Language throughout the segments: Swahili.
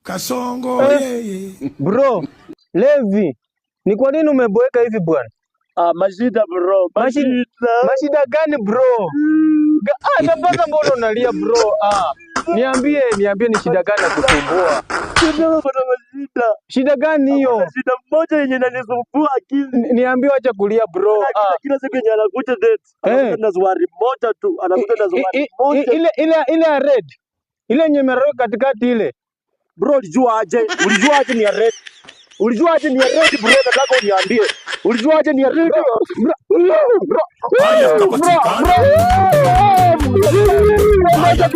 Kasongo yeye. Bro, Levi, ni kwa nini umeboeka hivi bwana? Mashida bro, mashida gani bro? Napata mbona unalia bro? Niambie ni shida gani nakusumbua? Shida gani hiyo? Shida moja yenye inanisumbua akili. Niambie acha kulia bro. Kila siku yenye anakuja date, anakuja na zawadi moja tu, anakuja na zawadi moja. Ile ya red. Ile yenye imeroka katikati ile. Bro, ulijua aje ni ya red? Ulijua aje ni ya red bro? Nataka uniambie. Ulijua aje ni ya red? Bro. Haya kapatikana. Ngoja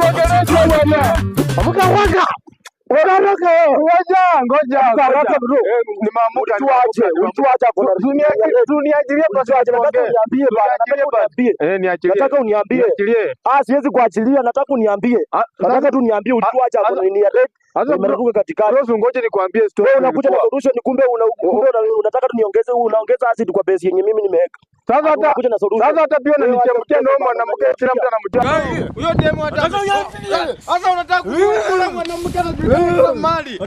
bro. Ni maamuka Ulijuaje hapo? Tuniachilie kwa sababu nataka uniambie. Siwezi kuachilia, nataka uniambie. Nataka tu niambie ulijuaje hapo ni ya red? Umeruka katikati. Bro, ngoja nikwambie story. Wewe unakuja na solution, kumbe unataka tu niongeze, unaongeza acid kwa base yenye mimi nimeweka. Sasa hata pia unanichemkia ndio mwanamke kila mtu anamjua. Huyo demo ataka. Sasa unataka kula mwanamke anajua mali.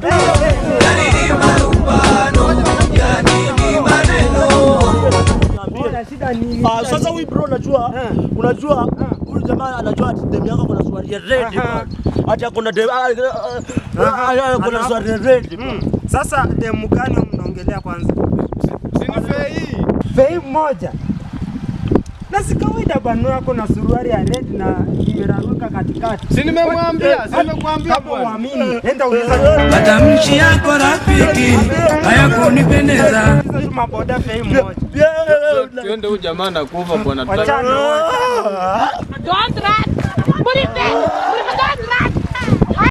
Sasa huyu bro unajua huyu jamaa anajua demu yako kuna swali ya red. Acha kuna demu kuna swali ya red. Sasa demu gani mnaongelea kwanza? Fei moja. Na si kawaida bwana yako na suruali ya red na imeraruka katikati. Si nimemwambia bwana. Enda uliza. Matamshi yako rafiki hayakunipendeza. Maboda fei moja. Twende huyu jamaa anakufa bwana. Don't run. Put it back.